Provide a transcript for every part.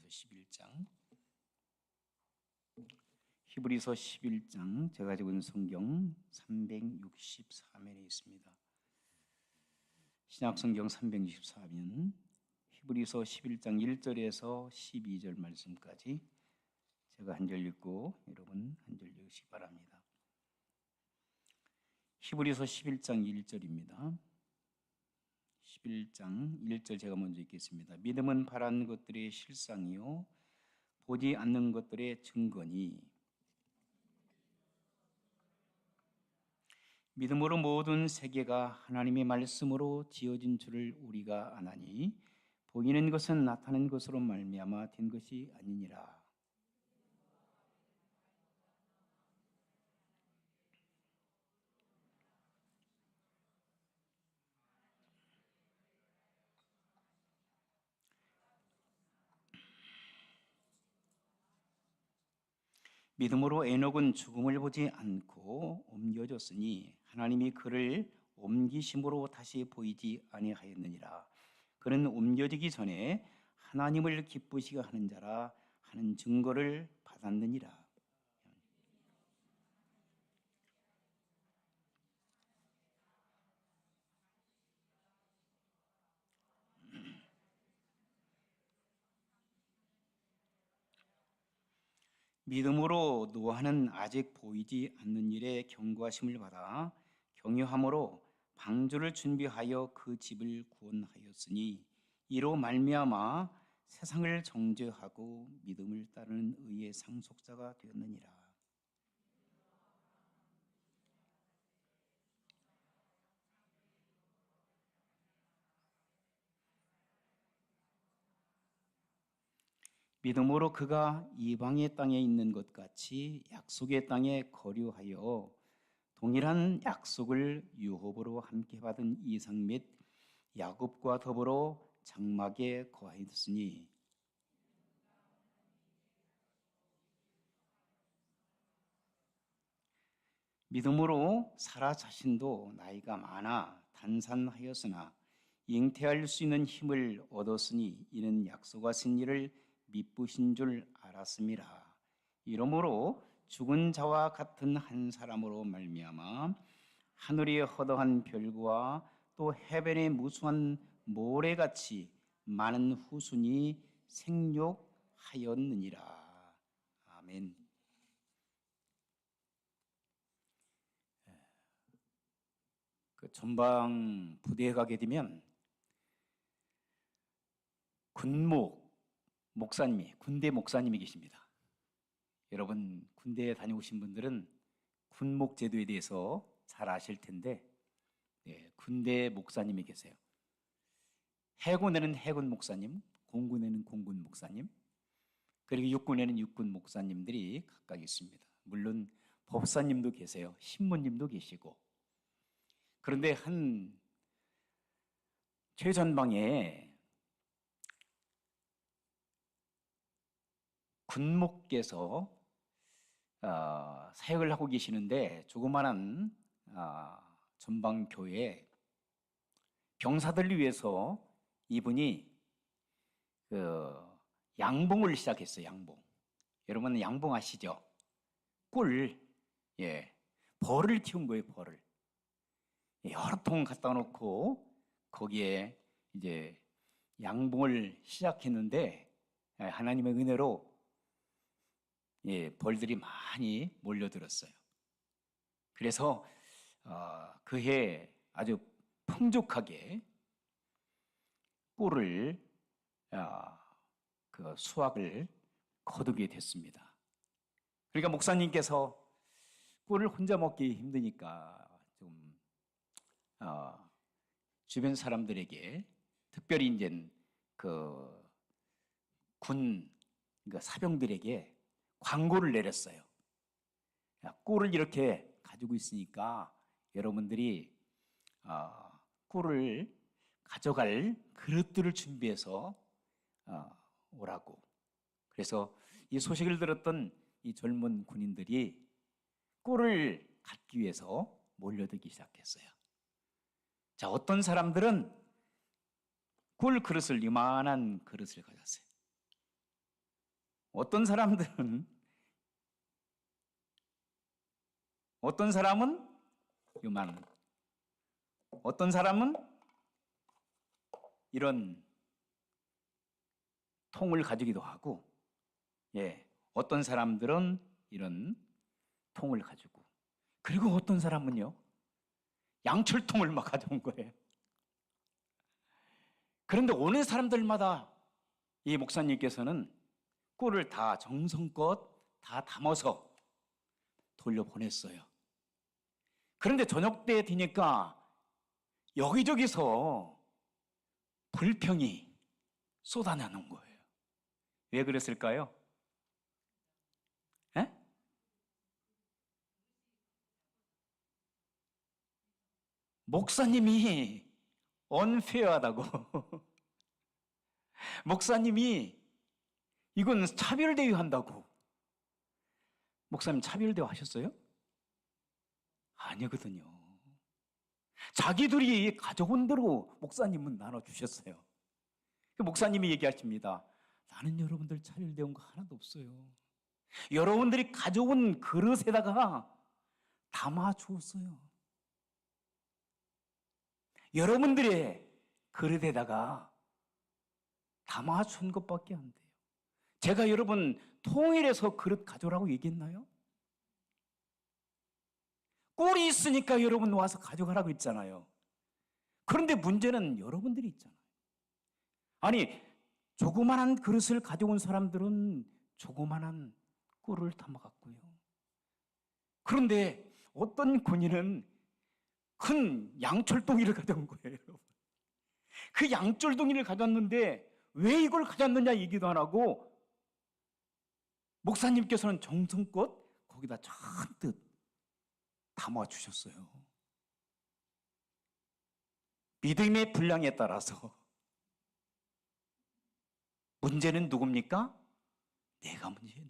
11장. 히브리서 11장 제가 가지고 있는 성경 364면에 있습니다. 신약성경 364면 히브리서 11장 1절에서 12절 말씀까지 제가 한 절 읽고 여러분 한 절 읽으시기 바랍니다. 히브리서 11장 1절입니다. 11장 1절 제가 먼저 읽겠습니다. 믿음은 바라는 것들의 실상이요 보지 않는 것들의 증거니 믿음으로 모든 세계가 하나님의 말씀으로 지어진 줄을 우리가 아나니 보이는 것은 나타난 것으로 말미암아 된 것이 아니니라. 믿음으로 에녹은 죽음을 보지 않고 옮겨졌으니 하나님이 그를 옮기심으로 다시 보이지 아니하였느니라. 그는 옮겨지기 전에 하나님을 기쁘시게 하는 자라 하는 증거를 받았느니라. 믿음으로 노아는 아직 보이지 않는 일에 경고하심을 받아 경유함으로 방주를 준비하여 그 집을 구원하였으니 이로 말미암아 세상을 정죄하고 믿음을 따르는 의의 상속자가 되었느니라. 믿음으로 그가 이방의 땅에 있는 것 같이 약속의 땅에 거류하여 동일한 약속을 유업으로 함께 받은 이삭 및 야곱과 더불어 장막에 거하였으니 믿음으로 사라 자신도 나이가 많아 단산하였으나 잉태할 수 있는 힘을 얻었으니 이는 약속하신 일을 미쁘신 줄 알았음이라. 이러므로 죽은 자와 같은 한 사람으로 말미암아 하늘의 허다한 별과 또 해변의 무수한 모래같이 많은 후순이 생육하였느니라. 아멘. 그 전방 부대에 가게 되면 군대 목사님이 계십니다. 여러분 군대에 다녀오신 분들은 군목 제도에 대해서 잘 아실 텐데 군대 목사님이 계세요. 해군에는 해군 목사님, 공군에는 공군 목사님, 그리고 육군에는 육군 목사님들이 각각 있습니다. 물론 법사님도 계세요. 신부님도 계시고. 그런데 한 최전방에 군목께서 사역을 하고 계시는데 조그마한 전방교회에 병사들을 위해서 이분이 양봉을 시작했어요. 양봉. 여러분 양봉 아시죠? 꿀, 벌을 틔운 거예요. 벌을 여러 통 갖다 놓고 거기에 이제 양봉을 시작했는데 하나님의 은혜로 벌들이 많이 몰려들었어요. 그래서 그해 아주 풍족하게 꿀을 그 수확을 거두게 됐습니다. 그러니까 목사님께서 꿀을 혼자 먹기 힘드니까 좀 주변 사람들에게 특별히 이제 그 사병들에게 광고를 내렸어요. 꿀을 이렇게 가지고 있으니까 여러분들이 꿀을 가져갈 그릇들을 준비해서 오라고. 그래서 이 소식을 들었던 이 젊은 군인들이 꿀을 갖기 위해서 몰려들기 시작했어요. 자, 어떤 사람들은 꿀 그릇을 이만한 그릇을 가졌어요. 어떤 사람은 요만, 어떤 사람은 이런 통을 가지기도 하고, 어떤 사람들은 이런 통을 가지고, 그리고 어떤 사람은요, 양철통을 막 가져온 거예요. 그런데 오는 사람들마다 이 목사님께서는 꿀을 다 정성껏 다 담아서 돌려보냈어요. 그런데 저녁 때 되니까 여기저기서 불평이 쏟아나는 거예요. 왜 그랬을까요? 에? 목사님이 언페어하다고. 목사님이 이건 차별대우 한다고. 목사님 차별대우 하셨어요? 아니거든요. 자기들이 가져온 대로 목사님은 나눠주셨어요. 목사님이 얘기하십니다. 나는 여러분들 차별대운 거 하나도 없어요. 여러분들이 가져온 그릇에다가 담아주었어요. 여러분들의 그릇에다가 담아준 것밖에 안 돼요. 제가 여러분 통일해서 그릇 가져오라고 얘기했나요? 꿀이 있으니까 여러분 와서 가져가라고 했잖아요. 그런데 문제는 여러분들이 있잖아요. 아니, 조그만한 그릇을 가져온 사람들은 조그만한 꿀을 담아갔고요. 그런데 어떤 군인은 큰 양철동이를 가져온 거예요, 여러분. 그 양철동이를 가져왔는데 왜 이걸 가져왔느냐 얘기도 안 하고 목사님께서는 정성껏 거기다 잔뜩 담아주셨어요. 믿음의 분량에 따라서 문제는 누굽니까? 내가 문제예요.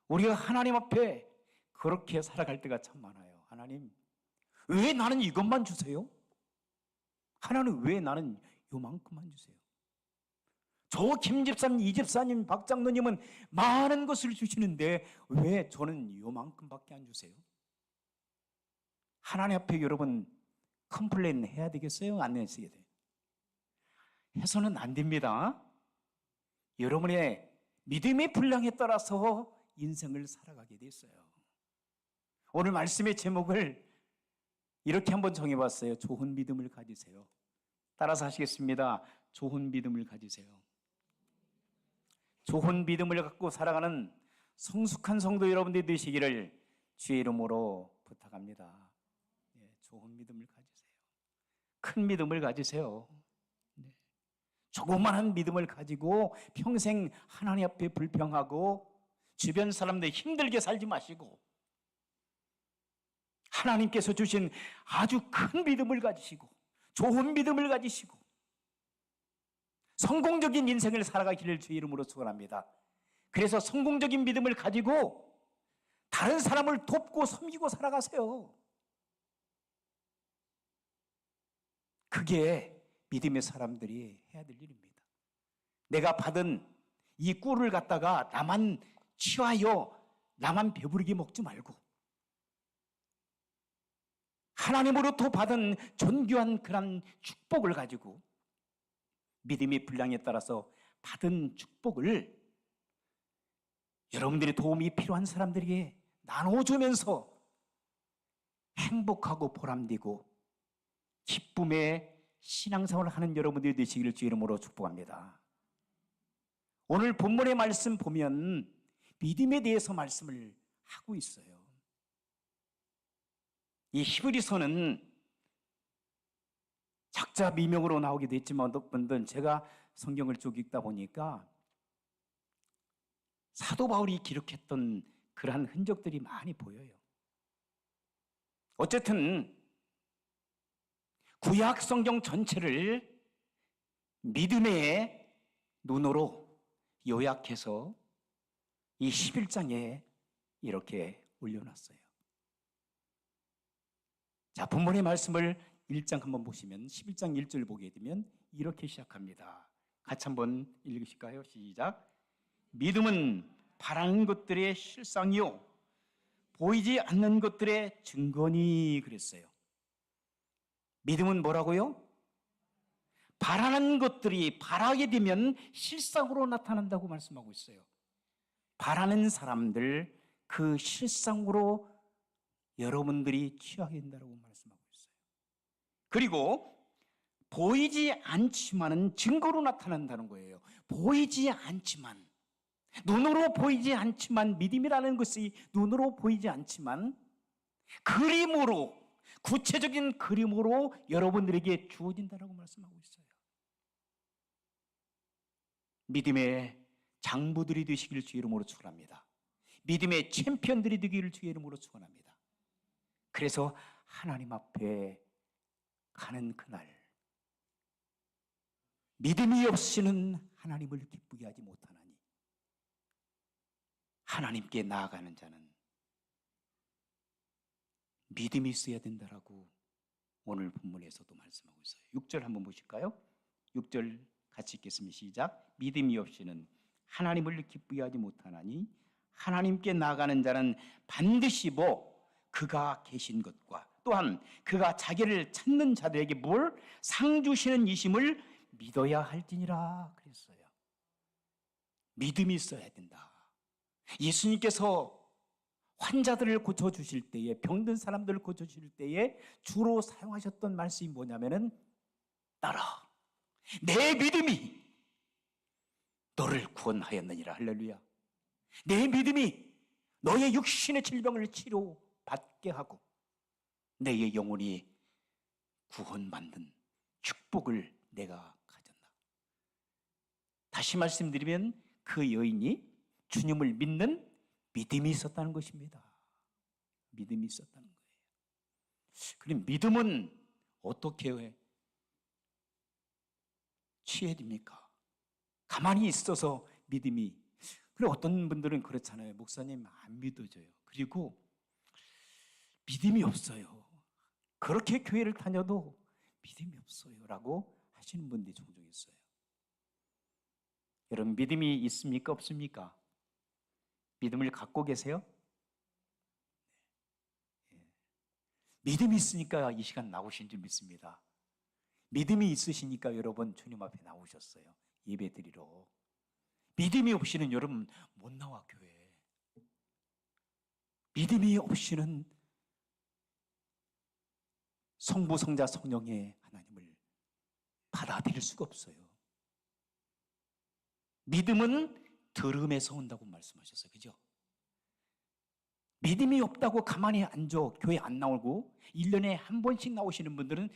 우리가 하나님 앞에 그렇게 살아갈 때가 참 많아요. 하나님, 왜 나는 이것만 주세요? 하나님, 왜 나는 요만큼만 주세요? 저 김 집사님, 이 집사님, 박 장로님은 많은 것을 주시는데 왜 저는 요만큼밖에 안 주세요? 하나님 앞에 여러분 컴플레인 해야 되겠어요? 안 해야 돼요? 해서는 안 됩니다. 여러분의 믿음의 분량에 따라서 인생을 살아가게 돼 있어요. 오늘 말씀의 제목을 이렇게 한번 정해봤어요. 좋은 믿음을 가지세요. 따라서 하시겠습니다. 좋은 믿음을 가지세요. 좋은 믿음을 갖고 살아가는 성숙한 성도 여러분들이 되시기를 주의 이름으로 부탁합니다. 좋은 믿음을 가지세요. 큰 믿음을 가지세요. 조그마한 믿음을 가지고 평생 하나님 앞에 불평하고 주변 사람들 힘들게 살지 마시고 하나님께서 주신 아주 큰 믿음을 가지시고 좋은 믿음을 가지시고 성공적인 인생을 살아가기를 주의 이름으로 축원합니다. 그래서 성공적인 믿음을 가지고 다른 사람을 돕고 섬기고 살아가세요. 그게 믿음의 사람들이 해야 될 일입니다. 내가 받은 이 꿀을 갖다가 나만 취하여 나만 배부르게 먹지 말고 하나님으로부터 받은 존귀한 그런 축복을 가지고 믿음의 분량에 따라서 받은 축복을 여러분들의 도움이 필요한 사람들에게 나눠주면서 행복하고 보람되고 기쁨의 신앙생활을 하는 여러분들이 되시기를 주의 이름으로 축복합니다. 오늘 본문의 말씀 보면 믿음에 대해서 말씀을 하고 있어요. 이 히브리서는 작자 미명으로 나오기도 했지만 어떤 제가 성경을 쭉 읽다 보니까 사도 바울이 기록했던 그러한 흔적들이 많이 보여요. 어쨌든 구약 성경 전체를 믿음의 눈으로 요약해서 이 11장에 이렇게 올려놨어요. 자, 본문의 말씀을 1장 한번 보시면 11장 1절 보게 되면 이렇게 시작합니다. 같이 한번 읽으실까요? 시작. 믿음은 바라는 것들의 실상이요 보이지 않는 것들의 증거니 그랬어요. 믿음은 뭐라고요? 바라는 것들이 바라게 되면 실상으로 나타난다고 말씀하고 있어요. 바라는 사람들 그 실상으로 여러분들이 취하게 된다고 말씀하고 있어요. 그리고 보이지 않지만은 증거로 나타난다는 거예요. 보이지 않지만, 눈으로 보이지 않지만, 믿음이라는 것이 눈으로 보이지 않지만 그림으로, 구체적인 그림으로 여러분들에게 주어진다고 말씀하고 있어요. 믿음의 장부들이 되시기를 주의 이름으로 축원합니다. 믿음의 챔피언들이 되기를 주의 이름으로 축원합니다. 그래서 하나님 앞에 가는 그날 믿음이 없이는 하나님을 기쁘게 하지 못하나니 하나님께 나아가는 자는 믿음이 있어야 된다라고 오늘 본문에서도 말씀하고 있어요. 6절 한번 보실까요? 6절 같이 읽겠습니다. 시작. 믿음이 없이는 하나님을 기쁘게 하지 못하나니 하나님께 나아가는 자는 반드시 그가 계신 것과 또한 그가 자기를 찾는 자들에게 뭘 상 주시는 이심을 믿어야 할지니라 그랬어요. 믿음이 있어야 된다. 예수님께서 환자들을 고쳐주실 때에, 병든 사람들을 고쳐주실 때에 주로 사용하셨던 말씀이 뭐냐면은 따라 내 믿음이 너를 구원하였느니라. 할렐루야. 내 믿음이 너의 육신의 질병을 치료받게 하고 너의 영혼이 구원받는 축복을 내가 가졌나. 다시 말씀드리면 그 여인이 주님을 믿는 믿음이 있었다는 것입니다. 믿음이 있었다는 거예요. 그럼 믿음은 어떻게 취해야 됩니까? 가만히 있어서 믿음이. 그리고 어떤 분들은 그렇잖아요. 목사님 안 믿어져요. 그리고 믿음이 없어요. 그렇게 교회를 다녀도 믿음이 없어요 라고 하시는 분들이 종종 있어요. 여러분 믿음이 있습니까? 없습니까? 믿음을 갖고 계세요? 믿음이 있으니까 이 시간 나오신 줄 믿습니다. 믿음이 있으시니까 여러분 주님 앞에 나오셨어요. 예배 드리러. 믿음이 없이는 여러분 못 나와 교회에. 믿음이 없이는 성부, 성자, 성령의 하나님을 받아들일 수가 없어요. 믿음은 들음에서 온다고 말씀하셨어요. 그죠? 믿음이 없다고 가만히 앉아 교회 안 나오고 1년에 한 번씩 나오시는 분들은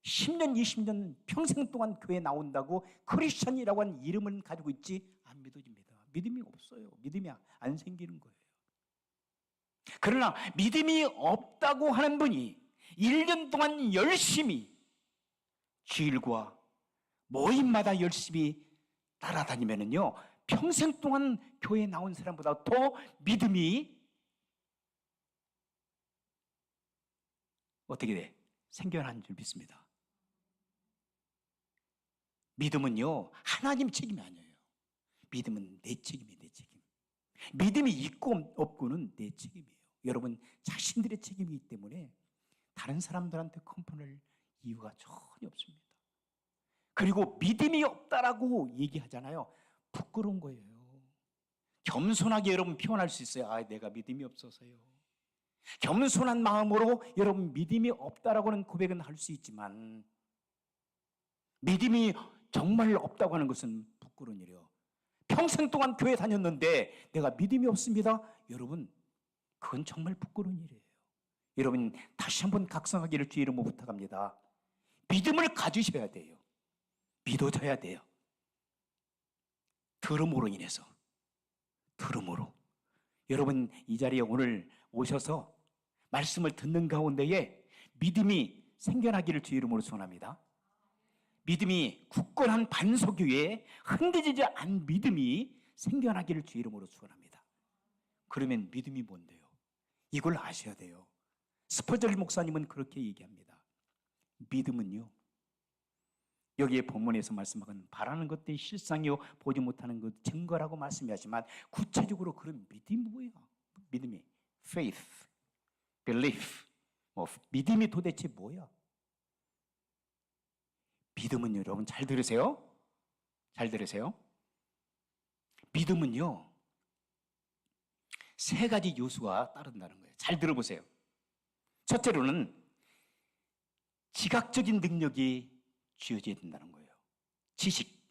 10년, 20년 평생 동안 교회 나온다고 크리스천이라고 하는 이름은 가지고 있지 안 믿어집니다. 믿음이 없어요. 믿음이 안 생기는 거예요. 그러나 믿음이 없다고 하는 분이 1년 동안 열심히 주일과 모임마다 열심히 따라다니면은요 평생 동안 교회에 나온 사람보다 더 믿음이 어떻게 돼? 생겨나는 줄 믿습니다. 믿음은요 하나님 책임이 아니에요. 믿음은 내 책임이에요. 내 책임. 믿음이 있고 없고는 내 책임이에요. 여러분 자신들의 책임이기 때문에 다른 사람들한테 컴플레인할 이유가 전혀 없습니다. 그리고 믿음이 없다라고 얘기하잖아요. 부끄러운 거예요. 겸손하게 여러분 표현할 수 있어요. 아, 내가 믿음이 없어서요. 겸손한 마음으로 여러분 믿음이 없다라고는 고백은 할 수 있지만 믿음이 정말 없다고 하는 것은 부끄러운 일이에요. 평생 동안 교회 다녔는데 내가 믿음이 없습니다. 여러분 그건 정말 부끄러운 일이에요. 여러분 다시 한번 각성하기를 주의 이름으로 부탁합니다. 믿음을 가지셔야 돼요. 믿어져야 돼요. 들음으로 인해서. 들음으로. 여러분 이 자리에 오늘 오셔서 말씀을 듣는 가운데에 믿음이 생겨나기를 주의 이름으로 소원합니다. 믿음이 굳건한 반석 위에 흔들리지 않은 믿음이 생겨나기를 주의 이름으로 축원합니다. 그러면 믿음이 뭔데요? 이걸 아셔야 돼요. 스퍼절 목사님은 그렇게 얘기합니다. 믿음은요 여기에 본문에서 말씀하는 바라는 것들이 실상이요 보지 못하는 것 증거라고 말씀하지만 구체적으로 그런 믿음이 뭐예요? 믿음이 faith, belief, 믿음이 도대체 뭐야? 믿음은 여러분 잘 들으세요. 잘 들으세요. 믿음은요 세 가지 요소가 따른다는 거예요. 잘 들어보세요. 첫째로는 지각적인 능력이 주어져야 된다는 거예요. 지식.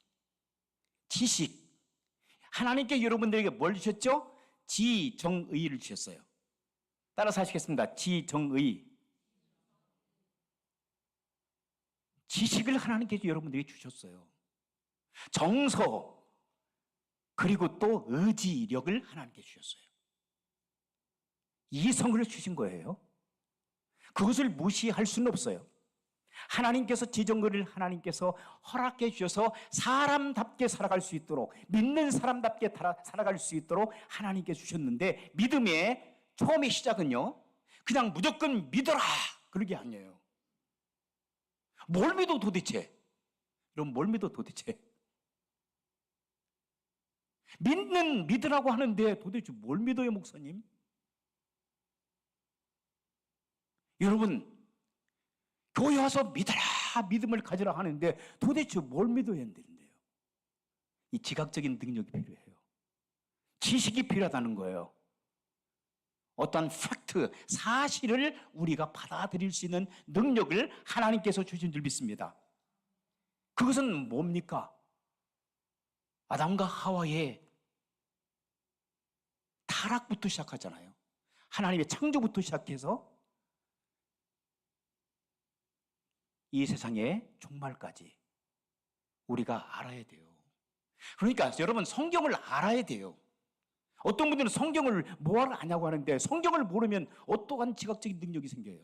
하나님께 여러분들에게 뭘 주셨죠? 지정의를 주셨어요. 따라서 하시겠습니다. 지정의. 지식을 하나님께서 여러분들에게 주셨어요. 정서, 그리고 또 의지력을 하나님께 주셨어요. 이성을 주신 거예요. 그것을 무시할 수는 없어요. 하나님께서 지정거를 하나님께서 허락해 주셔서 사람답게 살아갈 수 있도록, 믿는 사람답게 살아갈 수 있도록 하나님께 주셨는데, 믿음의 처음의 시작은요 그냥 무조건 믿어라 그러게 아니에요. 뭘 믿어 도대체? 여러분 뭘 믿어 도대체? 믿으라고 하는데 도대체 뭘 믿어요 목사님? 여러분 교회 와서 믿어라, 믿음을 가지라 하는데 도대체 뭘 믿어야 되는데요? 이 지각적인 능력이 필요해요. 지식이 필요하다는 거예요. 어떠한 팩트, 사실을 우리가 받아들일 수 있는 능력을 하나님께서 주신 줄 믿습니다. 그것은 뭡니까? 아담과 하와의 타락부터 시작하잖아요. 하나님의 창조부터 시작해서 이 세상의 종말까지 우리가 알아야 돼요. 그러니까 여러분 성경을 알아야 돼요. 어떤 분들은 성경을 뭐하러 아냐고 하는데 성경을 모르면 어떠한 지각적인 능력이 생겨요?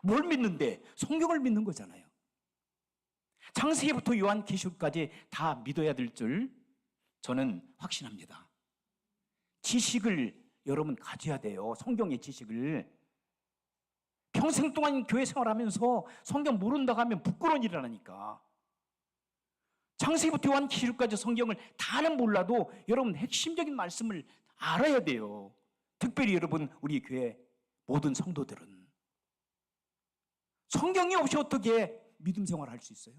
뭘 믿는데? 성경을 믿는 거잖아요. 창세기부터 요한계시록까지 다 믿어야 될 줄 저는 확신합니다. 지식을 여러분 가져야 돼요. 성경의 지식을. 평생 동안 교회 생활하면서 성경 모른다고 하면 부끄러운 일이라니까. 창세기부터 요한계시록까지 성경을 다는 몰라도 여러분 핵심적인 말씀을 알아야 돼요. 특별히 여러분 우리 교회 모든 성도들은 성경이 없이 어떻게 믿음 생활을 할 수 있어요?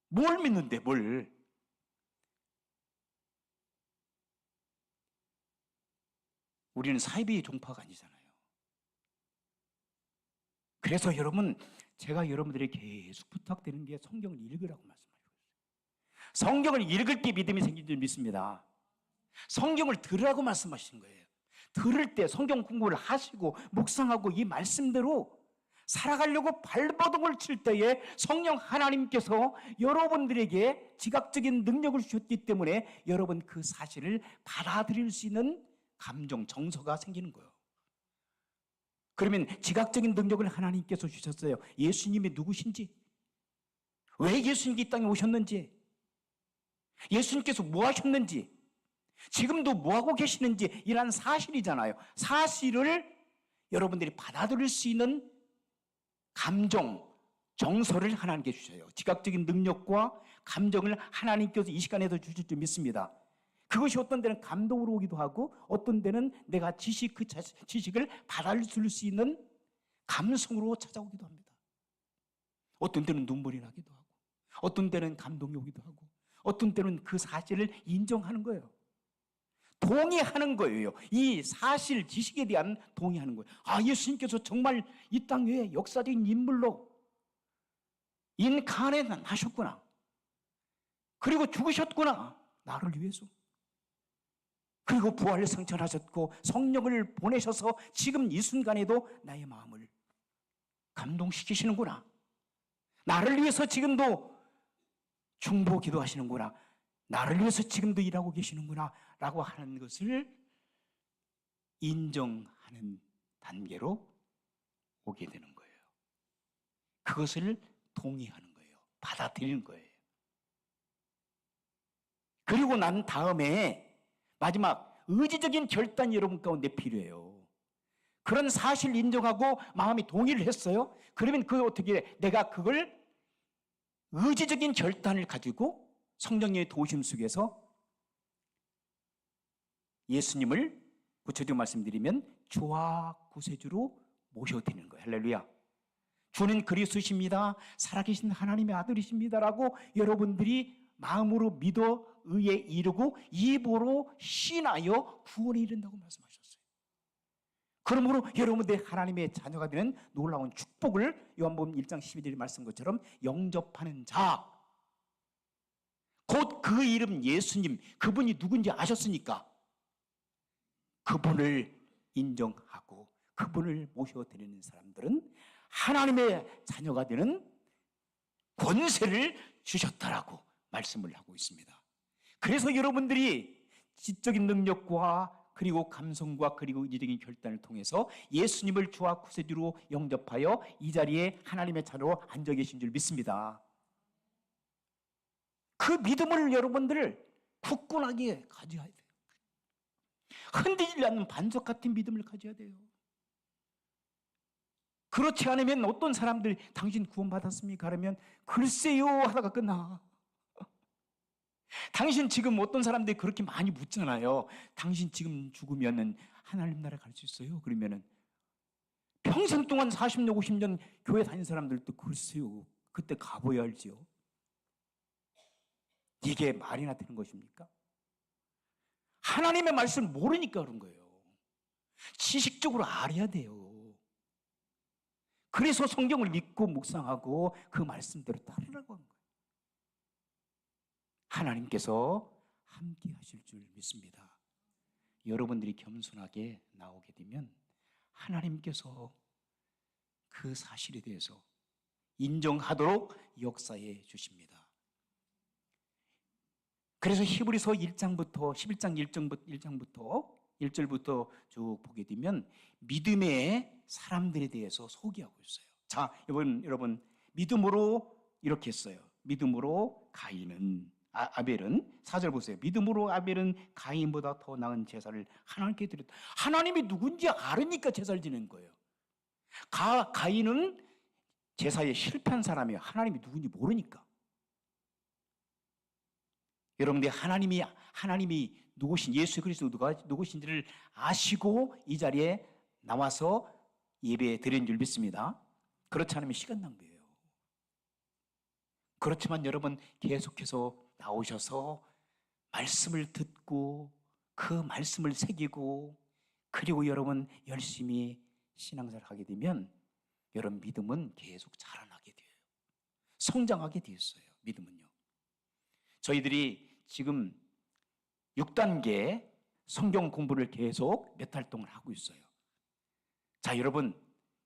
뭘 믿는데 뭘? 우리는 사이비 종파가 아니잖아요. 그래서 여러분 제가 여러분들에게 계속 부탁드리는 게 성경을 읽으라고 말씀하고 있어요. 성경을 읽을 때 믿음이 생긴 줄 믿습니다. 성경을 들으라고 말씀하신 거예요. 들을 때 성경 공부를 하시고 묵상하고 이 말씀대로 살아가려고 발버둥을 칠 때에 성령 하나님께서 여러분들에게 지각적인 능력을 주셨기 때문에 여러분 그 사실을 받아들일 수 있는 감정, 정서가 생기는 거예요. 그러면 지각적인 능력을 하나님께서 주셨어요. 예수님이 누구신지, 왜 예수님이 이 땅에 오셨는지, 예수님께서 뭐 하셨는지, 지금도 뭐 하고 계시는지 이란 사실이잖아요. 사실을 여러분들이 받아들일 수 있는 감정, 정서를 하나님께 주셔요. 지각적인 능력과 감정을 하나님께서 이 시간에도 주실 줄 믿습니다. 그것이 어떤 데는 감동으로 오기도 하고 어떤 데는 내가 그 지식을 받아들일 수 있는 감성으로 찾아오기도 합니다. 어떤 때는 눈물이 나기도 하고 어떤 때는 감동이 오기도 하고 어떤 때는 그 사실을 인정하는 거예요. 동의하는 거예요. 이 사실, 지식에 대한 동의하는 거예요. 아, 예수님께서 정말 이 땅 위에 역사적인 인물로 인카네이트 하셨구나. 그리고 죽으셨구나. 나를 위해서. 그리고 부활을 성천하셨고 성령을 보내셔서 지금 이 순간에도 나의 마음을 감동시키시는구나. 나를 위해서 지금도 중보 기도하시는구나. 나를 위해서 지금도 일하고 계시는구나 라고 하는 것을 인정하는 단계로 오게 되는 거예요. 그것을 동의하는 거예요. 받아들이는 거예요. 그리고 난 다음에 마지막 의지적인 결단이 여러분 가운데 필요해요. 그런 사실을 인정하고 마음이 동의를 했어요. 그러면 그 어떻게 해? 내가 그걸 의지적인 결단을 가지고 성령의 도우심 속에서 예수님을 구체적으로 말씀드리면 주와 구세주로 모셔드리는 거예요. 할렐루야. 주는 그리스도십니다. 살아계신 하나님의 아들이십니다라고 여러분들이 마음으로 믿어 의에 이르고 입으로 신하여 구원에 이른다고 말씀하셨어요. 그러므로 여러분들이 하나님의 자녀가 되는 놀라운 축복을 요한복음 1장 12절 말씀 것처럼 영접하는 자, 곧 그 이름 예수님, 그분이 누군지 아셨으니까 그분을 인정하고 그분을 모셔드리는 사람들은 하나님의 자녀가 되는 권세를 주셨다라고 말씀을 하고 있습니다. 그래서 여러분들이 지적인 능력과 그리고 감성과 그리고 의지적인 결단을 통해서 예수님을 주와 구세주로 영접하여 이 자리에 하나님의 자녀로 앉아 계신 줄 믿습니다. 그 믿음을 여러분들 굳건하게 가져야 돼요. 흔들리지 않는 반석 같은 믿음을 가져야 돼요. 그렇지 않으면 어떤 사람들이 당신 구원받았습니까? 그러면 글쎄요 하다가 끝나. 당신 지금 어떤 사람들이 그렇게 많이 묻잖아요. 당신 지금 죽으면 하나님 나라 갈 수 있어요? 그러면은 평생 동안 40년 50년 교회 다닌 사람들도 글쎄요 그때 가봐야 알지요. 이게 말이나 되는 것입니까? 하나님의 말씀을 모르니까 그런 거예요. 지식적으로 알아야 돼요. 그래서 성경을 믿고 묵상하고 그 말씀대로 따르라고 하는 거예요. 하나님께서 함께 하실 줄 믿습니다. 여러분들이 겸손하게 나오게 되면 하나님께서 그 사실에 대해서 인정하도록 역사해 주십니다. 그래서 히브리서 1장부터 11장 1절부터 쭉 보게 되면 믿음의 사람들에 대해서 소개하고 있어요. 자, 여러분 믿음으로 이렇게 했어요. 믿음으로 아벨은 4절 보세요. 믿음으로 아벨은 가인보다 더 나은 제사를 하나님께 드렸다. 하나님이 누군지 알으니까 제사를 지낸 거예요. 가인은 제사에 실패한 사람이에요. 하나님이 누군지 모르니까. 여러분들이 하나님이 누구신 예수 그리스도가 누구신지를 아시고 이 자리에 나와서 예배 드린 줄 믿습니다. 그렇지 않으면 시간 낭비예요. 그렇지만 여러분 계속해서 나오셔서 말씀을 듣고 그 말씀을 새기고 그리고 여러분 열심히 신앙생활을 하게 되면 여러분 믿음은 계속 자라나게 돼요. 성장하게 되었어요. 믿음은요. 저희들이 지금 6단계 성경 공부를 계속 몇 달 동안 하고 있어요. 자, 여러분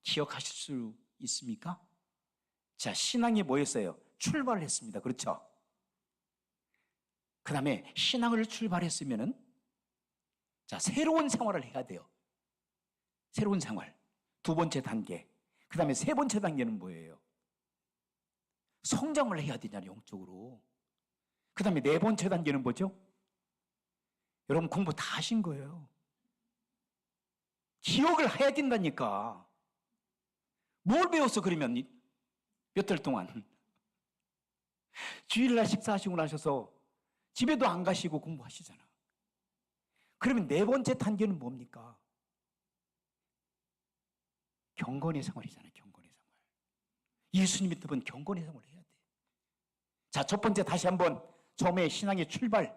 기억하실 수 있습니까? 자, 신앙이 뭐였어요? 출발을 했습니다. 그렇죠? 그 다음에 신앙을 출발했으면은 자, 새로운 생활을 해야 돼요. 새로운 생활. 두 번째 단계. 그 다음에 세 번째 단계는 뭐예요? 성장을 해야 되잖아요, 영적으로. 그 다음에 네 번째 단계는 뭐죠? 여러분 공부 다 하신 거예요. 기억을 해야 된다니까. 뭘 배웠어 그러면 몇 달 동안? 주일날 식사하시고 나셔서 집에도 안 가시고 공부하시잖아. 그러면 네 번째 단계는 뭡니까? 경건의 생활이잖아요. 경건의 생활. 예수님 믿으면 경건의 생활을 해야 돼. 자, 첫 번째 다시 한번 처음에 신앙의 출발,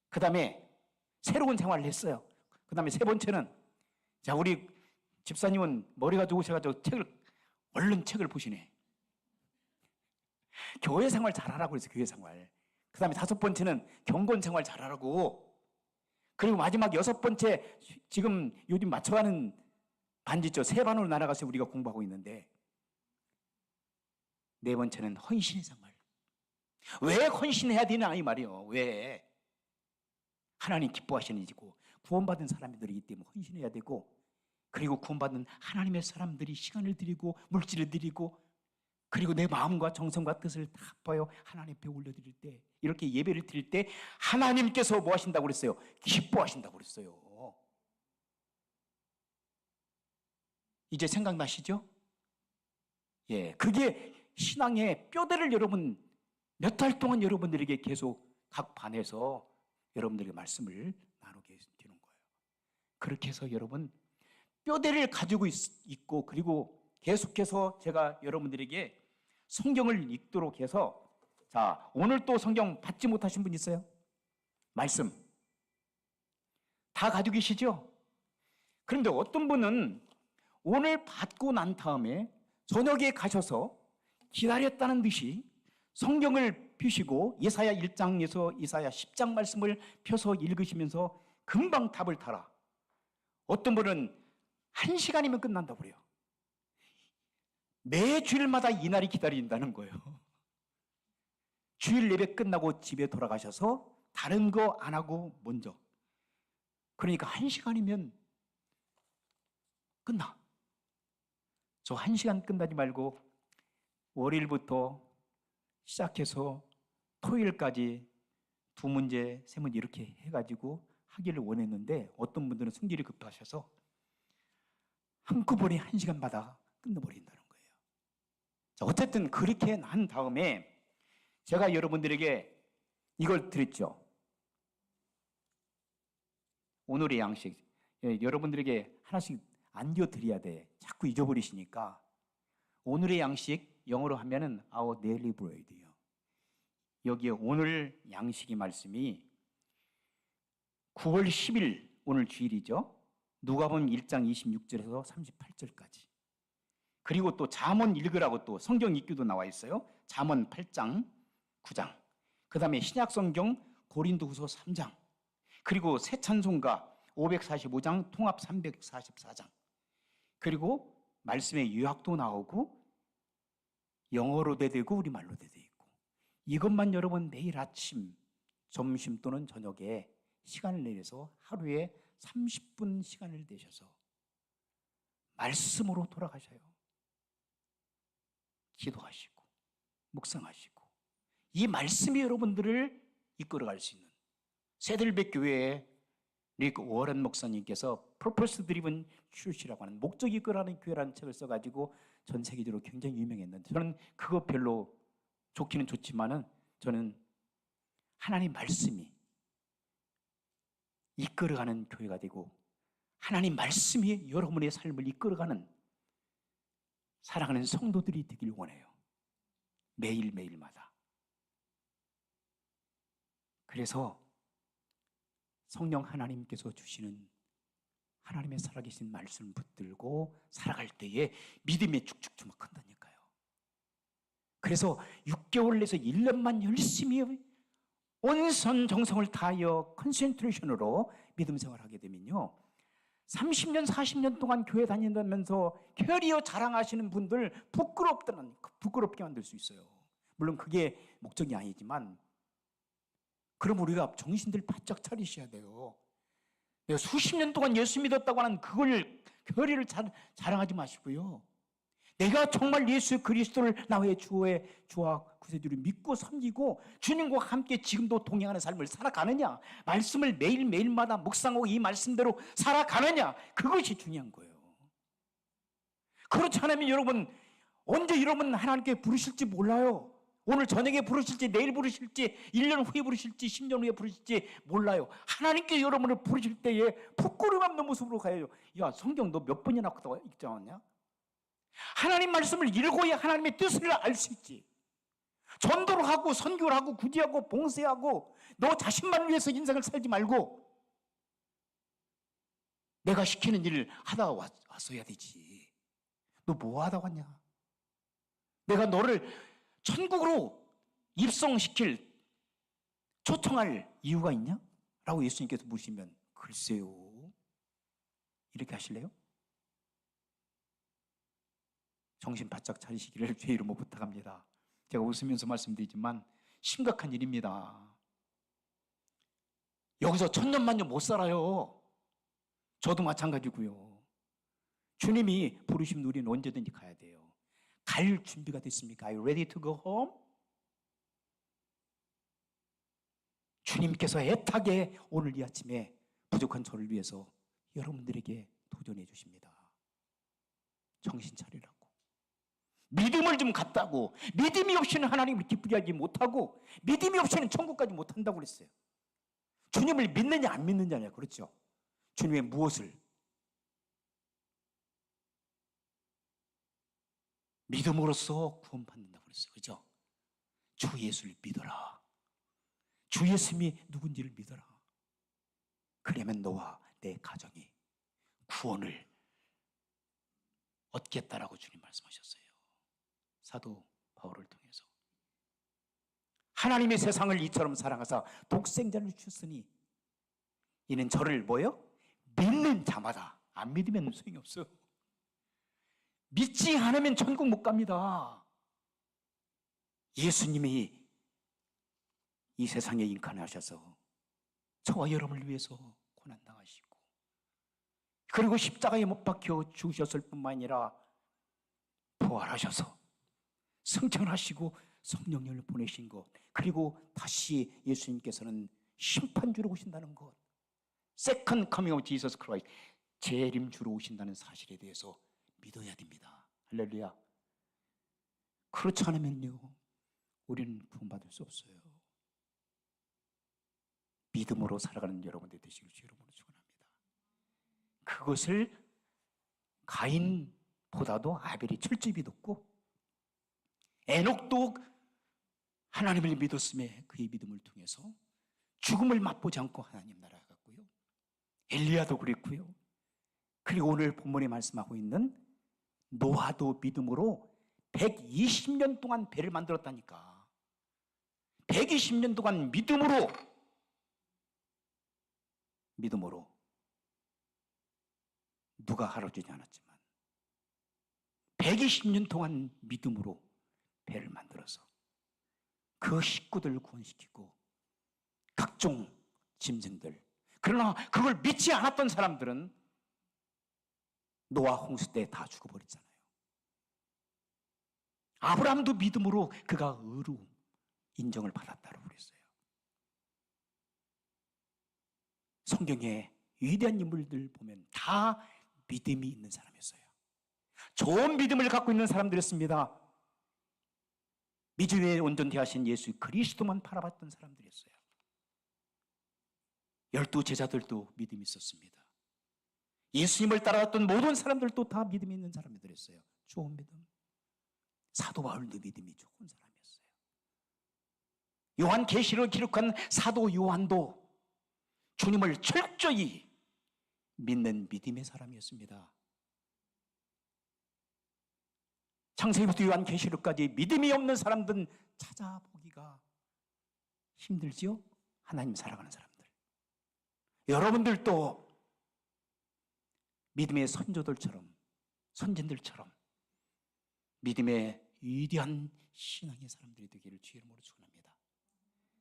그 다음에 새로운 생활을 했어요. 그 다음에 세 번째는 자, 우리 집사님은 머리가 좋으셔가지고 얼른 책을 보시네. 교회 생활 잘하라고 그랬어요. 교회 생활. 그 다음에 다섯 번째는 경건 생활 잘하라고. 그리고 마지막 여섯 번째 지금 요즘 맞춰가는 반지죠. 세 반으로 나눠가서 우리가 공부하고 있는데 네 번째는 헌신의 생활. 왜 헌신해야 되나 이 말이에요. 왜? 하나님 기뻐하시는 일이고 구원받은 사람들이기 때문에 헌신해야 되고 그리고 구원받은 하나님의 사람들이 시간을 드리고 물질을 드리고 그리고 내 마음과 정성과 뜻을 다 합하여 하나님 앞에 올려드릴 때 이렇게 예배를 드릴 때 하나님께서 뭐 하신다고 그랬어요? 기뻐하신다고 그랬어요. 이제 생각나시죠? 예, 그게 신앙의 뼈대를 여러분 몇 달 동안 여러분들에게 계속 각 반에서 여러분들에게 말씀을 나누게 되는 거예요. 그렇게 해서 여러분 뼈대를 가지고 있고 그리고 계속해서 제가 여러분들에게 성경을 읽도록 해서 자, 오늘 또 성경 받지 못하신 분 있어요? 말씀 다 가지고 계시죠? 그런데 어떤 분은 오늘 받고 난 다음에 저녁에 가셔서 기다렸다는 듯이 성경을 펴시고 이사야 1장에서 이사야 10장 말씀을 펴서 읽으시면서 금방 답을 타라. 어떤 분은 1시간이면 끝난다고 그래요. 매 주일마다 이 날이 기다린다는 거예요. 주일 예배 끝나고 집에 돌아가셔서 다른 거 안 하고 먼저. 그러니까 1시간이면 끝나. 저 1시간 끝나지 말고 월요일부터 시작해서 토요일까지 2문제, 3문제 이렇게 해가지고 하기를 원했는데 어떤 분들은 성질이 급하셔서 한꺼번에 1시간마다 끝내버린다는 거예요. 자, 어쨌든 그렇게 한 다음에 제가 여러분들에게 이걸 드렸죠. 오늘의 양식. 여러분들에게 하나씩 안겨드려야 돼. 자꾸 잊어버리시니까. 오늘의 양식 영어로 하면은 our daily bread예요. 여기에 오늘 양식의 말씀이 9월 10일 오늘 주일이죠. 누가복음 1장 26절에서 38절까지. 그리고 또 잠언 읽으라고 또 성경 읽기도 나와 있어요. 잠언 8장 9장. 그다음에 신약 성경 고린도후서 3장. 그리고 새 찬송가 545장 통합 344장. 그리고 말씀의 요약도 나오고 영어로 되고 우리말로 돼 있고 이것만 여러분 매일 아침, 점심 또는 저녁에 시간을 내서 하루에 30분 시간을 내셔서 말씀으로 돌아가셔요. 기도하시고 묵상하시고 이 말씀이 여러분들을 이끌어갈 수 있는 세들백 교회의 릭 워런 목사님께서 Purpose Driven Church라고 하는 목적이 이끌어가는 교회라는 책을 써가지고 전 세계적으로 굉장히 유명했는데 저는 그거 별로 좋기는 좋지만은 저는 하나님 말씀이 이끌어가는 교회가 되고 하나님 말씀이 여러분의 삶을 이끌어가는 사랑하는 성도들이 되길 원해요. 매일매일마다. 그래서 성령 하나님께서 주시는 하나님의 살아계신 말씀을 붙들고 살아갈 때에 믿음의 축축 큰다니까요. 그래서 6개월 내서 1년만 열심히 온선 정성을 다하여 컨센트레이션으로 믿음 생활하게 되면요 30년 40년 동안 교회 다닌다면서 캐리어 자랑하시는 분들 부끄럽게 만들 수 있어요. 물론 그게 목적이 아니지만 그럼 우리가 정신들 바짝 차리셔야 돼요. 내가 수십 년 동안 예수 믿었다고 하는 그걸 교리를 자랑하지 마시고요. 내가 정말 예수 그리스도를 나의 주와 구세주를 믿고 섬기고 주님과 함께 지금도 동행하는 삶을 살아가느냐, 말씀을 매일매일마다 묵상하고 이 말씀대로 살아가느냐, 그것이 중요한 거예요. 그렇지 않으면 여러분 언제 여러분 하나님께 부르실지 몰라요. 오늘 저녁에 부르실지 내일 부르실지 1년 후에 부르실지 10년 후에 부르실지 몰라요. 하나님께 여러분을 부르실 때에 부끄러움 없는 모습으로 가야죠. 야, 성경 너 몇 번이나 읽지 않았냐? 하나님 말씀을 읽어야 하나님의 뜻을 알 수 있지. 전도를 하고 선교를 하고 구제하고 봉쇄하고 너 자신만을 위해서 인생을 살지 말고 내가 시키는 일을 하다가 왔어야 되지. 너 뭐 하다 왔냐? 내가 너를 천국으로 입성시킬 초청할 이유가 있냐? 라고 예수님께서 묻으시면 글쎄요. 이렇게 하실래요? 정신 바짝 차리시기를 제 이름으로 부탁합니다. 제가 웃으면서 말씀드리지만 심각한 일입니다. 여기서 천년만년 못 살아요. 저도 마찬가지고요. 주님이 부르시면 우리는 언제든지 가야 돼요. 갈 준비가 됐습니까? Are you ready to go home? 주님께서 애타게 오늘 이 아침에 부족한 저를 위해서 여러분들에게 도전해 주십니다. 정신 차리라고. 믿음을 좀 갖다고, 믿음이 없이는 하나님을 기쁘게 하지 못하고 믿음이 없이는 천국까지 못한다고 그랬어요. 주님을 믿느냐 안 믿느냐냐, 그렇죠? 주님의 무엇을? 믿음으로써 구원받는다고 그랬어요. 그렇죠? 주 예수를 믿어라. 주 예수님이 누군지를 믿어라. 그러면 너와 내 가정이 구원을 얻겠다라고 주님 말씀하셨어요. 사도 바울을 통해서. 하나님의 세상을 이처럼 사랑하사 독생자를 주셨으니 이는 저를 뭐요? 믿는 자마다. 안 믿으면 소용이 없어요. 믿지 않으면 천국 못 갑니다. 예수님이 이 세상에 인carn하셔서 저와 여러분을 위해서 고난당하시고 그리고 십자가에 못 박혀 죽으셨을 뿐만 아니라 부활하셔서 승천하시고 성령님을 보내신 것, 그리고 다시 예수님께서는 심판주로 오신다는 것, Second Coming of Jesus Christ, 재림주로 오신다는 사실에 대해서 믿어야 됩니다. 할렐루야. 그렇지 않으면요, 우리는 구원받을 수 없어요. 믿음으로 살아가는 여러분들 되시길 주의 이름으로 축원합니다. 그것을 가인보다도 아벨이 철저히 믿었고, 에녹도 하나님을 믿었음에 그의 믿음을 통해서 죽음을 맛보지 않고 하나님 나라에 갔고요. 엘리야도 그랬고요. 그리고 오늘 본문에 말씀하고 있는 노아도 믿음으로 120년 동안 배를 만들었다니까. 120년 동안 믿음으로 누가 하루주지 않았지만 120년 동안 믿음으로 배를 만들어서 그 식구들을 구원시키고 각종 짐승들, 그러나 그걸 믿지 않았던 사람들은 노아 홍수 때 다 죽어버렸잖아요. 아브라함도 믿음으로 그가 의로 인정을 받았다고 그랬어요. 성경에 위대한 인물들 보면 다 믿음이 있는 사람이었어요. 좋은 믿음을 갖고 있는 사람들이었습니다. 믿음에 온전케 하신 예수 그리스도만 바라봤던 사람들이었어요. 12 제자들도 믿음이 있었습니다. 예수님을 따라왔던 모든 사람들도 다 믿음이 있는 사람들이었어요. 좋은 믿음. 사도 바울도 믿음이 좋은 사람이었어요. 요한계시록을 기록한 사도 요한도 주님을 철저히 믿는 믿음의 사람이었습니다. 창세기부터 요한계시록까지 믿음이 없는 사람들은 찾아보기가 힘들지요? 하나님 사랑하는 사람들. 여러분들도 믿음의 선조들처럼, 선진들처럼 믿음의 위대한 신앙의 사람들이 되기를 주의 이름으로 축원합니다.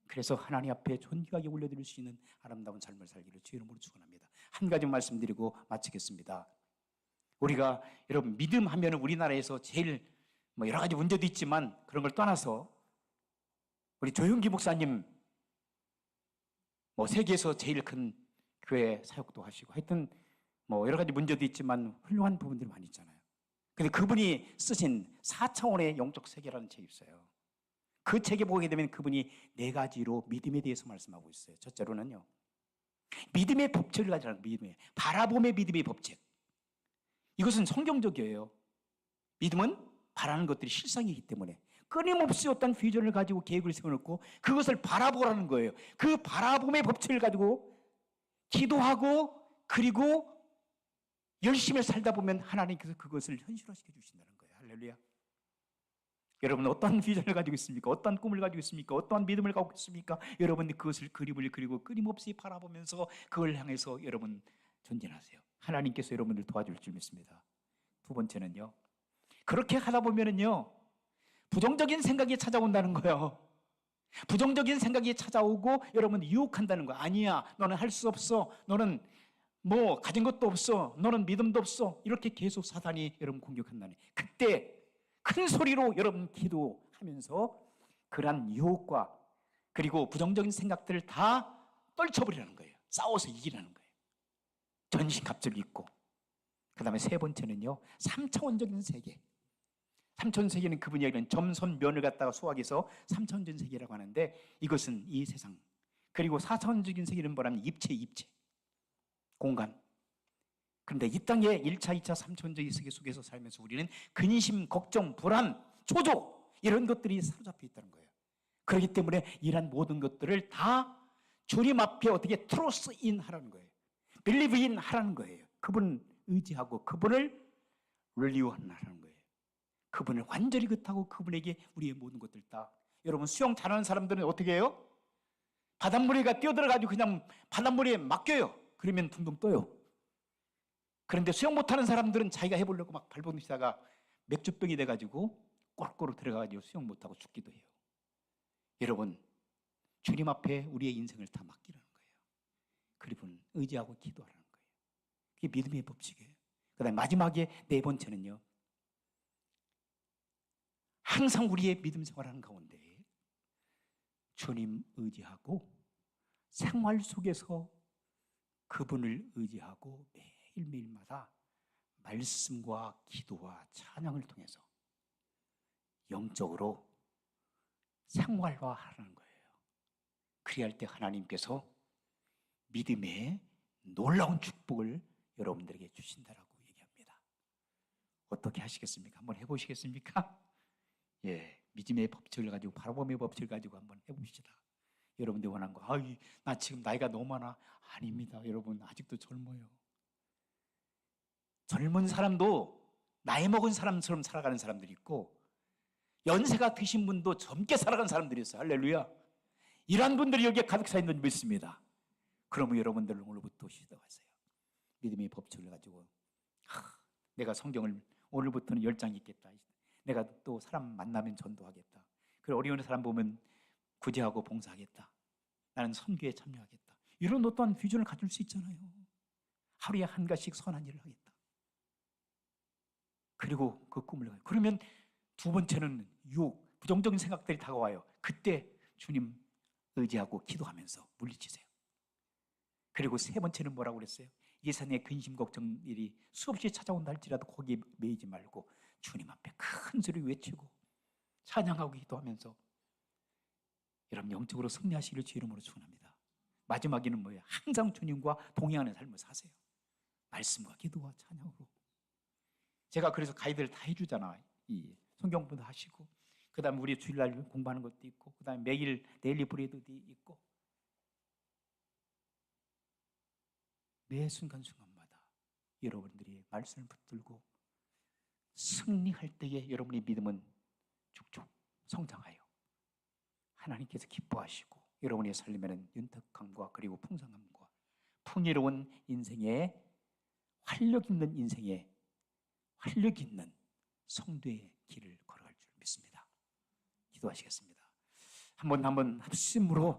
그래서 하나님 앞에 존귀하게 올려드릴 수 있는 아름다운 삶을 살기를 주의 이름으로 축원합니다. 한 가지 말씀드리고 마치겠습니다. 우리가 여러분 믿음 하면 우리나라에서 제일 여러 가지 문제도 있지만 그런 걸 떠나서 우리 조용기 목사님 세계에서 제일 큰 교회 사역도 하시고 하여튼 여러 가지 문제도 있지만 훌륭한 부분들이 많이 있잖아요. 근데 그분이 쓰신 4차원의 영적 세계라는 책이 있어요. 그 책에 보게 되면 그분이 4가지로 믿음에 대해서 말씀하고 있어요. 첫째로는요, 믿음의 법칙을 가지라는 믿음의 바라봄의 믿음의 법칙. 이것은 성경적이에요. 믿음은 바라는 것들이 실상이기 때문에 끊임없이 어떤 비전을 가지고 계획을 세워놓고 그것을 바라보라는 거예요. 그 바라봄의 법칙을 가지고 기도하고 그리고 열심히 살다 보면 하나님께서 그것을 현실화시켜 주신다는 거예요. 할렐루야. 여러분 어떤 비전을 가지고 있습니까? 어떤 꿈을 가지고 있습니까? 어떤 믿음을 갖고 있습니까? 여러분이 그것을 그림을 그리고 끊임없이 바라보면서 그걸 향해서 여러분 전진하세요. 하나님께서 여러분들 도와줄 줄 믿습니다. 두 번째는요, 그렇게 하다 보면은요 부정적인 생각이 찾아온다는 거예요. 부정적인 생각이 찾아오고 여러분 유혹한다는 거. 아니야, 너는 할 수 없어, 너는 가진 것도 없어, 너는 믿음도 없어, 이렇게 계속 사단이 여러분 공격한다니. 그때 큰 소리로 여러분 기도하면서 그러한 유혹과 그리고 부정적인 생각들을 다 떨쳐버리라는 거예요. 싸워서 이기라는 거예요. 전신갑주를 입고. 그 다음에 세 번째는요, 3차원적인 세계. 삼천세계는 그분이 얘기하는 점선면을 갖다가 수학해서 삼천전세계라고 하는데, 이것은 이 세상, 그리고 사천적인 세계는 뭐냐면 입체, 공간. 그런데 이 땅의 1차, 2차, 3천적인 세계 속에서 살면서 우리는 근심, 걱정, 불안, 초조, 이런 것들이 사로잡혀 있다는 거예요. 그렇기 때문에 이러한 모든 것들을 다 주님 앞에 어떻게 트러스트 인 하라는 거예요. 빌리브 인 하라는 거예요. 그분을 의지하고 그분을 릴리우하라는 거예요. 그분을 완전히 그타고 그분에게 우리의 모든 것들 다. 여러분, 수영 잘하는 사람들은 어떻게 해요? 바닷물에가 뛰어들어가지고 그냥 바닷물에 맡겨요. 그러면 둥둥 떠요. 그런데 수영 못하는 사람들은 자기가 해보려고 막 발버둥치다가 맥주병이 돼가지고 꼬르꼬르 들어가가지고 수영 못하고 죽기도 해요. 여러분, 주님 앞에 우리의 인생을 다 맡기라는 거예요. 그리고 의지하고 기도하라는 거예요. 그게 믿음의 법칙이에요. 그 다음에 마지막에 네 번째는요, 항상 우리의 믿음 생활하는 가운데 주님 의지하고 생활 속에서 그분을 의지하고 매일매일마다 말씀과 기도와 찬양을 통해서 영적으로 생활화하라는 거예요. 그리할 때 하나님께서 믿음의 놀라운 축복을 여러분들에게 주신다라고 얘기합니다. 어떻게 하시겠습니까? 한번 해보시겠습니까? 예, 믿음의 법칙을 가지고, 바로봄의 법칙을 가지고 한번 해봅시다. 여러분들 원하는 거, 나 지금 나이가 너무 많아. 아닙니다. 여러분, 아직도 젊어요. 젊은 사람도 나이 먹은 사람처럼 살아가는 사람들이 있고, 연세가 드신 분도 젊게 살아가는 사람들이 있어요. 할렐루야. 이러한 분들이 여기에 가득 차 있는 줄 믿습니다. 그러면 여러분들 오늘부터 시작하세요. 믿음의 법칙을 가지고, 내가 성경을 오늘부터는 10장 읽겠다. 내가 또 사람 만나면 전도하겠다. 그리고 어려운 사람 보면 구제하고 봉사하겠다. 나는 선교에 참여하겠다. 이런 어떠한 비전을 가질 수 있잖아요. 하루에 한 가지씩 선한 일을 하겠다. 그리고 그 꿈을 가요. 그러면 두 번째는 유혹, 부정적인 생각들이 다가와요. 그때 주님 의지하고 기도하면서 물리치세요. 그리고 세 번째는 뭐라고 그랬어요? 예산의 근심 걱정 일이 수없이 찾아온다 할지라도 거기에 매이지 말고 주님 앞에 큰 소리 외치고 찬양하고 기도하면서 여러분 영적으로 승리하시기를 주 이름으로 축원합니다. 마지막에는 뭐예요? 항상 주님과 동행하는 삶을 사세요. 말씀과 기도와 찬양으로. 제가 그래서 가이드를 다 해주잖아. 이 성경부도 하시고, 그 다음에 우리 주일날 공부하는 것도 있고, 그 다음에 매일 데일리 브레드도 있고, 매 순간순간마다 여러분들이 말씀을 붙들고 승리할 때에 여러분의 믿음은 쭉쭉 성장하여 하나님께서 기뻐하시고 여러분의 삶에는 윤택함과 그리고 풍성함과 풍요로운 인생의 활력 있는 인생의 활력 있는 성도의 길을 걸어갈 줄 믿습니다. 기도하시겠습니다. 한번 합심으로